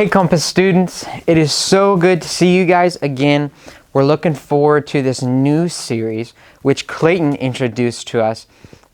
Hey Compass students, it is so good to see you guys again. We're looking forward to this new series which Clayton introduced to us.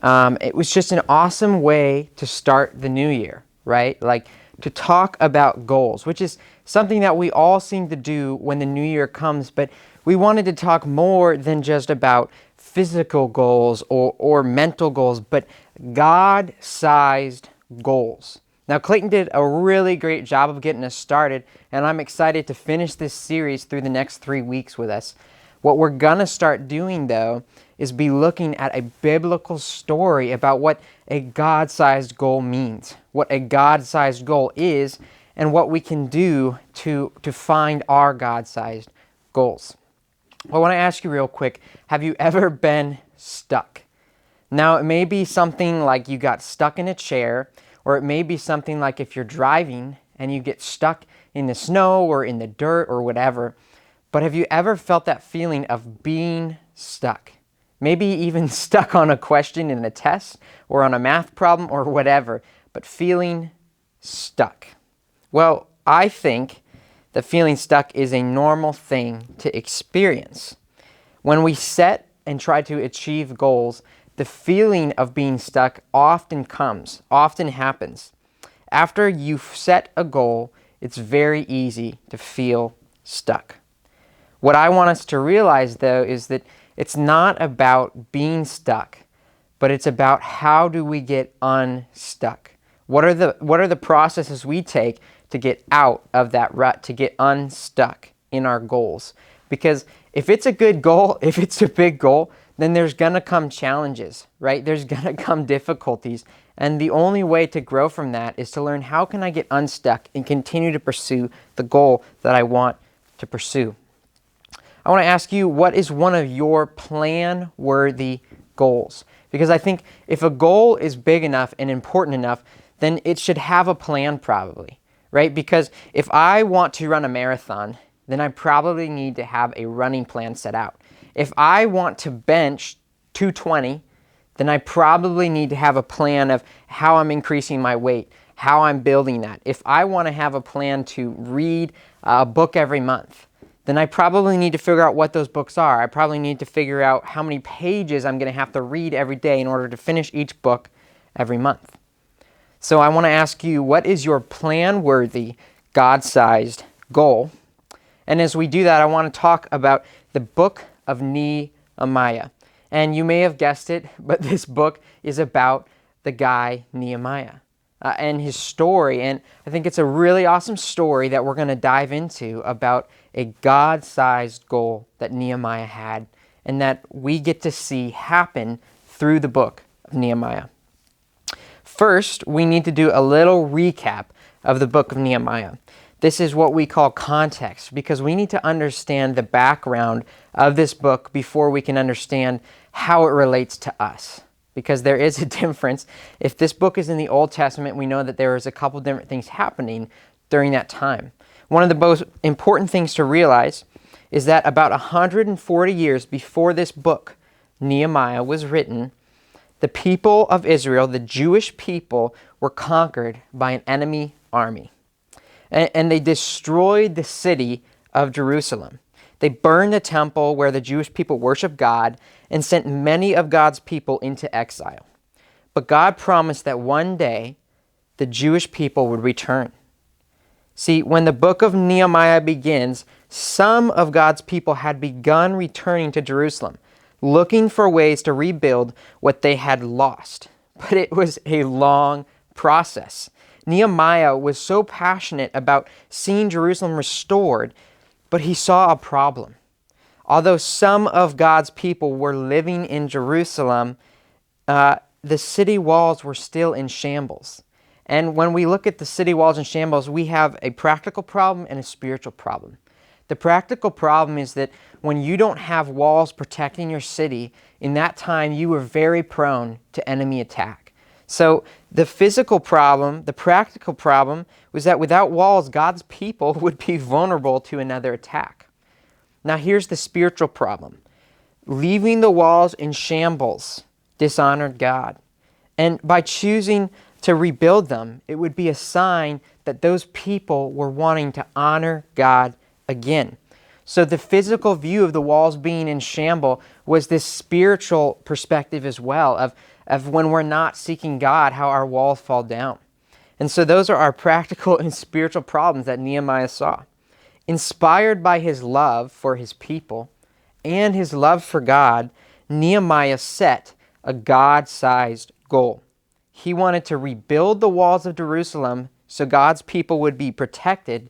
It was just an awesome way to start the new year, right? Like to talk about goals, which is something that we all seem to do when the new year comes, but we wanted to talk more than just about physical goals or mental goals, but God-sized goals. Now, Clayton did a really great job of getting us started, and I'm excited to finish this series through the next 3 weeks with us. What we're going to start doing, though, is be looking at a biblical story about what a God-sized goal means, what a God-sized goal is, and what we can do to find our God-sized goals. Well, I want to ask you real quick, have you ever been stuck? Now, it may be something like you got stuck in a chair, or it may be something like if you're driving and you get stuck in the snow or in the dirt or whatever. But have you ever felt that feeling of being stuck? Maybe even stuck on a question in a test or on a math problem or whatever, but feeling stuck. Well, I think that feeling stuck is a normal thing to experience. When we set and try to achieve goals, the feeling of being stuck often happens. After you've set a goal, it's very easy to feel stuck. What I want us to realize, though, is that it's not about being stuck, but it's about how do we get unstuck. What are the processes we take to get out of that rut, to get unstuck in our goals? Because if it's a good goal, if it's a big goal, then there's going to come challenges, right? There's going to come difficulties. And the only way to grow from that is to learn how can I get unstuck and continue to pursue the goal that I want to pursue. I want to ask you, what is one of your plan-worthy goals? Because I think if a goal is big enough and important enough, then it should have a plan probably, right? Because if I want to run a marathon, then I probably need to have a running plan set out. If I want to bench 220, then I probably need to have a plan of how I'm increasing my weight, how I'm building that. If I want to have a plan to read a book every month, then I probably need to figure out what those books are. I probably need to figure out how many pages I'm going to have to read every day in order to finish each book every month. So I want to ask you, what is your plan-worthy, God-sized goal? And as we do that, I want to talk about the book of Nehemiah. And you may have guessed it, but this book is about the guy Nehemiah and his story. And I think it's a really awesome story that we're going to dive into about a God-sized goal that Nehemiah had and that we get to see happen through the book of Nehemiah. First, we need to do a little recap of the book of Nehemiah. This is what we call context, because we need to understand the background of this book before we can understand how it relates to us. Because there is a difference. If this book is in the Old Testament, we know that there is a couple different things happening during that time. One of the most important things to realize is that about 140 years before this book, Nehemiah, was written, the people of Israel, the Jewish people, were conquered by an enemy army. And they destroyed the city of Jerusalem. They burned the temple where the Jewish people worship God and sent many of God's people into exile. But God promised that one day the Jewish people would return. See, when the book of Nehemiah begins, some of God's people had begun returning to Jerusalem, looking for ways to rebuild what they had lost. But it was a long process. Nehemiah was so passionate about seeing Jerusalem restored, but he saw a problem. Although some of God's people were living in Jerusalem, the city walls were still in shambles. And when we look at the city walls in shambles, we have a practical problem and a spiritual problem. The practical problem is that when you don't have walls protecting your city, in that time you were very prone to enemy attack. So the physical problem, the practical problem, was that without walls, God's people would be vulnerable to another attack. Now here's the spiritual problem. Leaving the walls in shambles dishonored God. And by choosing to rebuild them, it would be a sign that those people were wanting to honor God again. So the physical view of the walls being in shambles was this spiritual perspective as well of when we're not seeking God, how our walls fall down. And so those are our practical and spiritual problems that Nehemiah saw. Inspired by his love for his people and his love for God, Nehemiah set a God-sized goal. He wanted to rebuild the walls of Jerusalem so God's people would be protected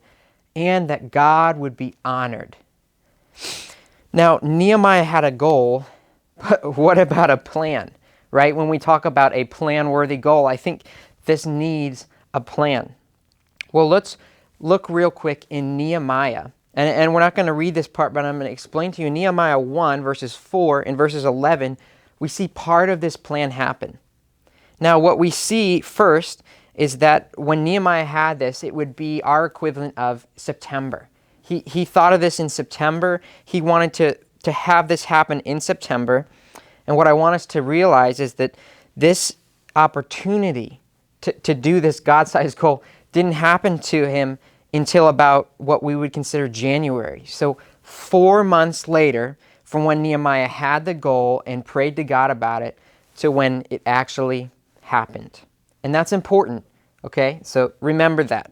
and that God would be honored. Now, Nehemiah had a goal, but what about a plan, right? When we talk about a plan-worthy goal, I think this needs a plan. Well, let's look real quick in Nehemiah. And we're not going to read this part, but I'm going to explain to you. Nehemiah 1, verses 4 and verses 11, we see part of this plan happen. Now, what we see first is that when Nehemiah had this, it would be our equivalent of September. He thought of this in September. He wanted to have this happen in September. And what I want us to realize is that this opportunity to do this God-sized goal didn't happen to him until about what we would consider January. So 4 months later, from when Nehemiah had the goal and prayed to God about it, to when it actually happened. And that's important, okay? So remember that.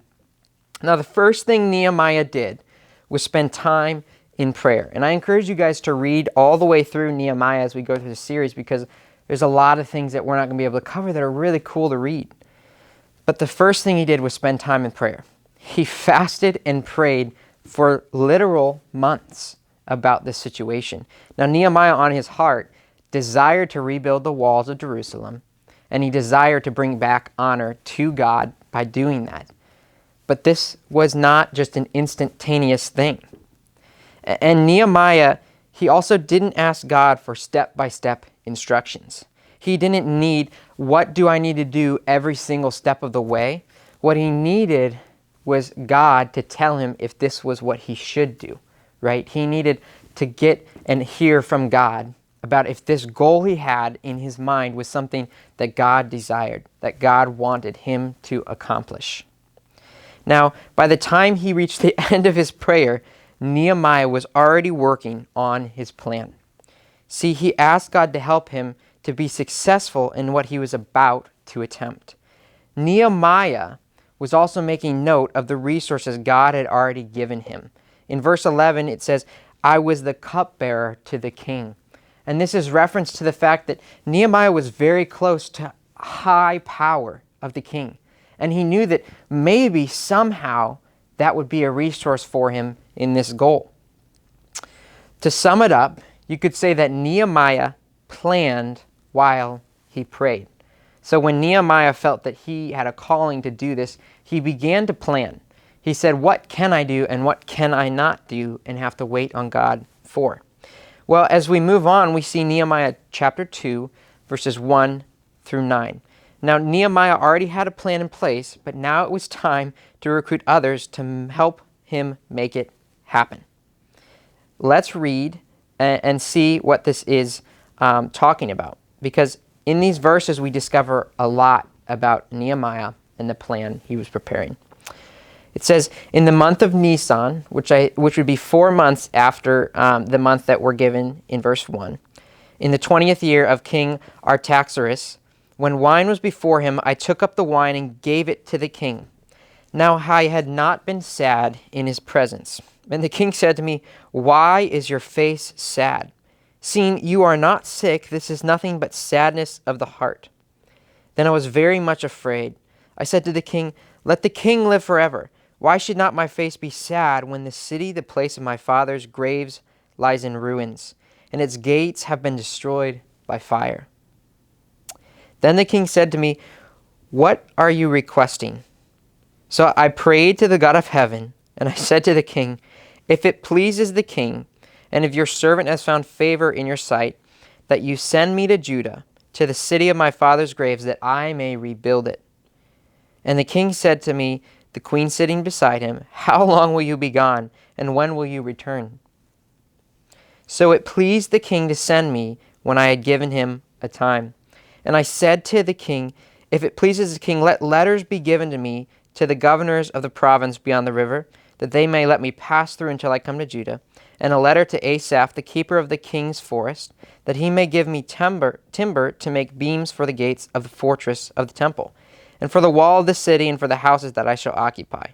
Now, the first thing Nehemiah did was spend time in prayer. And I encourage you guys to read all the way through Nehemiah as we go through the series, because there's a lot of things that we're not going to be able to cover that are really cool to read. But the first thing he did was spend time in prayer. He fasted and prayed for literal months about this situation. Now, Nehemiah, on his heart, desired to rebuild the walls of Jerusalem, and he desired to bring back honor to God by doing that. But this was not just an instantaneous thing. And Nehemiah, he also didn't ask God for step-by-step instructions. He didn't need, what do I need to do every single step of the way? What he needed was God to tell him if this was what he should do, right? He needed to get and hear from God about if this goal he had in his mind was something that God desired, that God wanted him to accomplish. Now, by the time he reached the end of his prayer, Nehemiah was already working on his plan. See, he asked God to help him to be successful in what he was about to attempt. Nehemiah was also making note of the resources God had already given him. In verse 11, it says, I was the cupbearer to the king. And this is reference to the fact that Nehemiah was very close to high power of the king. And he knew that maybe somehow that would be a resource for him in this goal. To sum it up, you could say that Nehemiah planned while he prayed. So when Nehemiah felt that he had a calling to do this, he began to plan. He said, what can I do and what can I not do and have to wait on God for? Well, as we move on, we see Nehemiah chapter 2, verses 1 through 9. Now, Nehemiah already had a plan in place, but now it was time to recruit others to help him make it happen. Let's read and see what this is talking about. Because in these verses, we discover a lot about Nehemiah and the plan he was preparing. It says, in the month of Nisan, which would be 4 months after the month that we're given in verse 1, in the 20th year of King Artaxerxes, when wine was before him, I took up the wine and gave it to the king. Now I had not been sad in his presence. And the king said to me, why is your face sad? Seeing you are not sick, this is nothing but sadness of the heart. Then I was very much afraid. I said to the king, let the king live forever. Why should not my face be sad when the city, the place of my father's graves, lies in ruins, and its gates have been destroyed by fire? Then the king said to me, what are you requesting? So I prayed to the God of heaven, and I said to the king, if it pleases the king, and if your servant has found favor in your sight, that you send me to Judah, to the city of my father's graves, that I may rebuild it. And the king said to me, the queen sitting beside him, how long will you be gone, and when will you return? So it pleased the king to send me when I had given him a time. And I said to the king, If it pleases the king, let letters be given to me to the governors of the province beyond the river, that they may let me pass through until I come to Judah, and a letter to Asaph, the keeper of the king's forest, that he may give me timber to make beams for the gates of the fortress of the temple, and for the wall of the city, and for the houses that I shall occupy.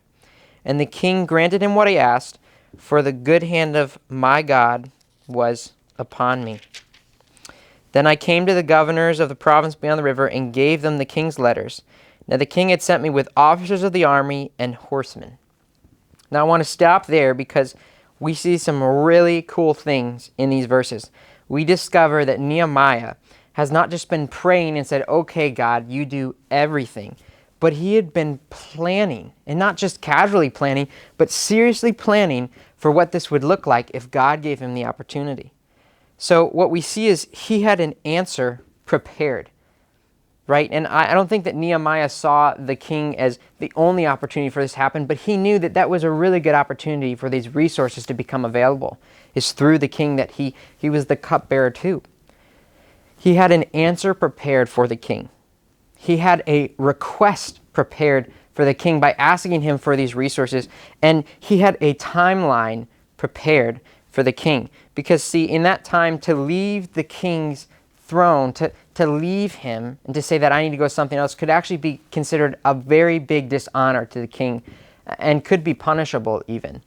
And the king granted him what he asked, for the good hand of my God was upon me. Then I came to the governors of the province beyond the river and gave them the king's letters. Now the king had sent me with officers of the army and horsemen. Now I want to stop there because we see some really cool things in these verses. We discover that Nehemiah has not just been praying and said, okay, God, you do everything. But he had been planning, and not just casually planning, but seriously planning for what this would look like if God gave him the opportunity. So what we see is he had an answer prepared, right? And I don't think that Nehemiah saw the king as the only opportunity for this to happen, but he knew that that was a really good opportunity for these resources to become available. It's through the king that he was the cupbearer too. He had an answer prepared for the king. He had a request prepared for the king by asking him for these resources, and he had a timeline prepared for the king. Because see, in that time, to leave the king's throne, to leave him and to say that I need to go something else could actually be considered a very big dishonor to the king and could be punishable even.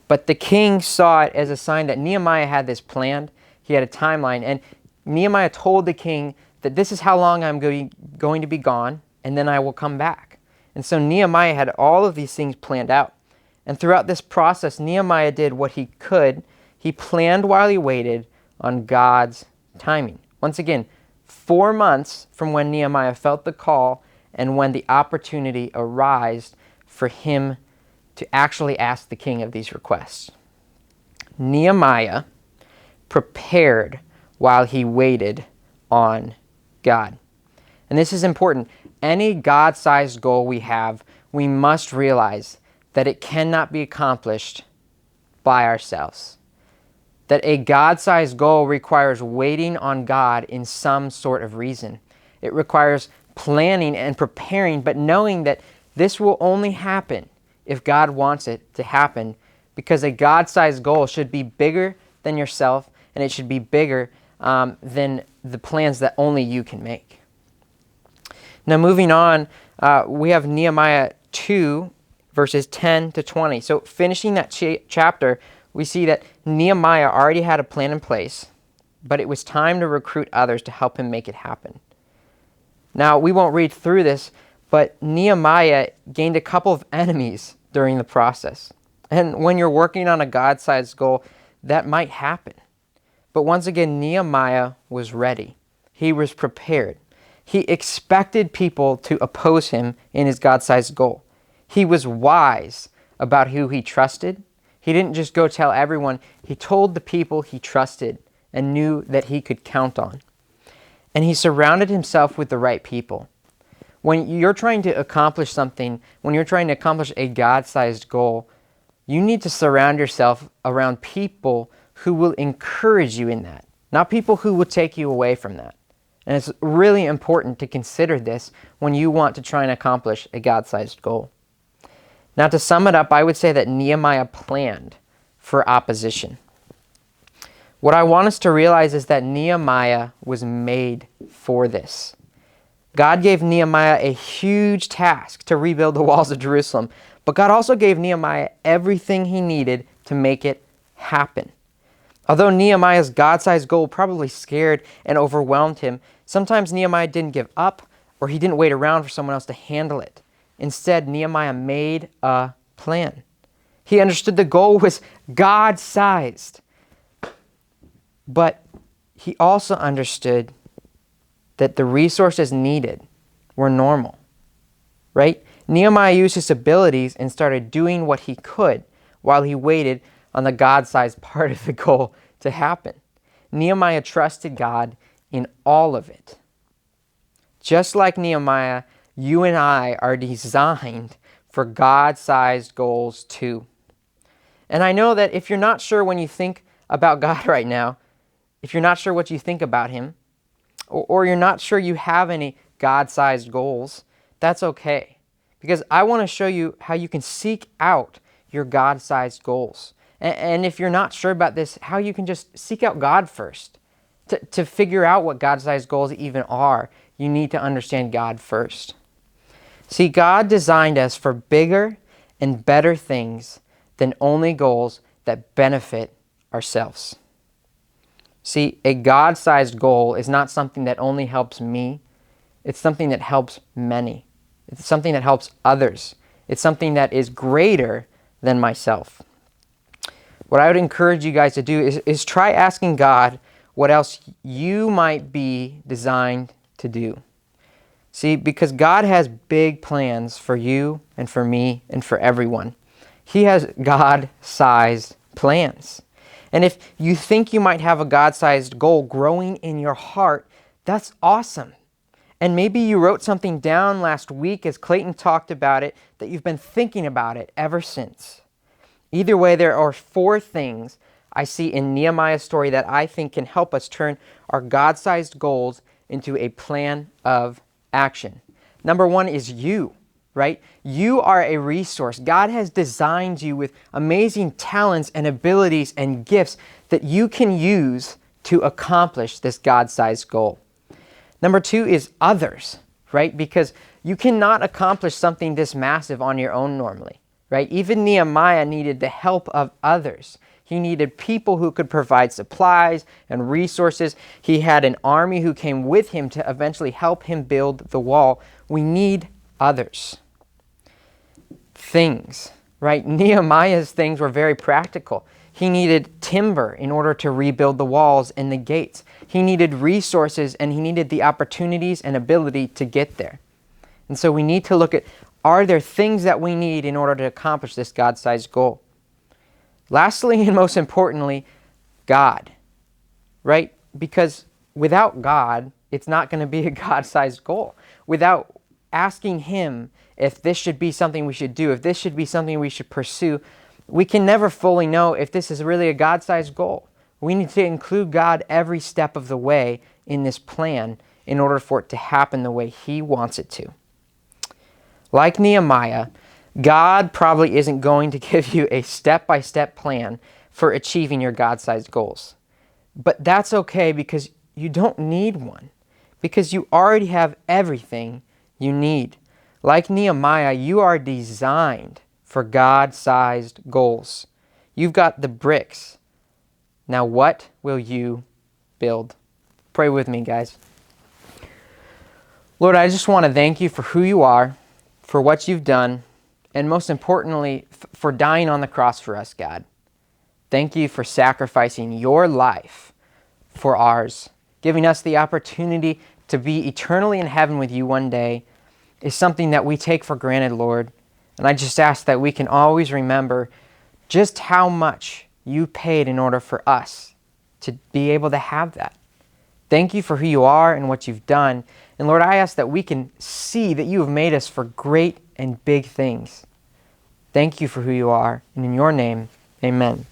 But the king saw it as a sign that Nehemiah had this planned. He had a timeline, and Nehemiah told the king that this is how long I'm going to be gone, and then I will come back. And so Nehemiah had all of these things planned out. And throughout this process, Nehemiah did what he could. He planned while he waited on God's timing. Once again, 4 months from when Nehemiah felt the call and when the opportunity arose for him to actually ask the king of these requests. Nehemiah prepared while he waited on God. And this is important. Any God-sized goal we have, we must realize that it cannot be accomplished by ourselves. That a God-sized goal requires waiting on God in some sort of reason. It requires planning and preparing, but knowing that this will only happen if God wants it to happen, because a God-sized goal should be bigger than yourself, and it should be bigger than the plans that only you can make. Now moving on, we have Nehemiah 2, verses 10 to 20. So finishing that chapter, we see that Nehemiah already had a plan in place, but it was time to recruit others to help him make it happen. Now, we won't read through this, but Nehemiah gained a couple of enemies during the process. And when you're working on a God-sized goal, that might happen. But once again, Nehemiah was ready. He was prepared. He expected people to oppose him in his God-sized goal. He was wise about who he trusted. He didn't just go tell everyone. He told the people he trusted and knew that he could count on. And he surrounded himself with the right people. When you're trying to accomplish something, when you're trying to accomplish a God-sized goal, you need to surround yourself around people who will encourage you in that, not people who will take you away from that. And it's really important to consider this when you want to try and accomplish a God-sized goal. Now, to sum it up, I would say that Nehemiah planned for opposition. What I want us to realize is that Nehemiah was made for this. God gave Nehemiah a huge task to rebuild the walls of Jerusalem, but God also gave Nehemiah everything he needed to make it happen. Although Nehemiah's God-sized goal probably scared and overwhelmed him, sometimes Nehemiah didn't give up, or he didn't wait around for someone else to handle it. Instead, Nehemiah made a plan. He understood the goal was God-sized. But he also understood that the resources needed were normal, right? Nehemiah used his abilities and started doing what he could while he waited on the God-sized part of the goal to happen. Nehemiah trusted God in all of it. Just like Nehemiah, you and I are designed for God-sized goals too. And I know that if you're not sure when you think about God right now, if you're not sure what you think about him, or you're not sure you have any God-sized goals, that's okay. Because I want to show you how you can seek out your God-sized goals. And if you're not sure about this, how you can just seek out God first. To figure out what God-sized goals even are, you need to understand God first. See, God designed us for bigger and better things than only goals that benefit ourselves. See, a God-sized goal is not something that only helps me. It's something that helps many. It's something that helps others. It's something that is greater than myself. What I would encourage you guys to do is try asking God what else you might be designed to do. See, because God has big plans for you and for me and for everyone. He has God-sized plans. And if you think you might have a God-sized goal growing in your heart, that's awesome. And maybe you wrote something down last week as Clayton talked about it, that you've been thinking about it ever since. Either way, there are 4 things I see in Nehemiah's story that I think can help us turn our God-sized goals into a plan of action. Number 1 is you, right? You are a resource. God has designed you with amazing talents and abilities and gifts that you can use to accomplish this God-sized goal. Number 2 is others, right? Because you cannot accomplish something this massive on your own normally, right? Even Nehemiah needed the help of others. He needed people who could provide supplies and resources. He had an army who came with him to eventually help him build the wall. We need others. Things, right? Nehemiah's things were very practical. He needed timber in order to rebuild the walls and the gates. He needed resources, and he needed the opportunities and ability to get there. And so we need to look at, are there things that we need in order to accomplish this God-sized goal? Lastly, and most importantly, God, right? Because without God, it's not going to be a God-sized goal. Without asking Him if this should be something we should do, if this should be something we should pursue, we can never fully know if this is really a God-sized goal. We need to include God every step of the way in this plan in order for it to happen the way He wants it to. Like Nehemiah, God probably isn't going to give you a step-by-step plan for achieving your God-sized goals. But that's okay, because you don't need one, because you already have everything you need. Like Nehemiah, you are designed for God-sized goals. You've got the bricks. Now what will you build? Pray with me, guys. Lord, I just want to thank you for who you are, for what you've done, and most importantly, for dying on the cross for us, God. Thank you for sacrificing your life for ours. Giving us the opportunity to be eternally in heaven with you one day is something that we take for granted, Lord. And I just ask that we can always remember just how much you paid in order for us to be able to have that. Thank you for who you are and what you've done. And Lord, I ask that we can see that you have made us for great and big things. Thank you for who you are. And in your name, amen.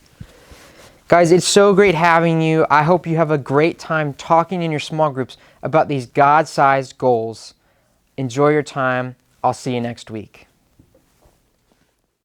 Guys, it's so great having you. I hope you have a great time talking in your small groups about these God-sized goals. Enjoy your time. I'll see you next week.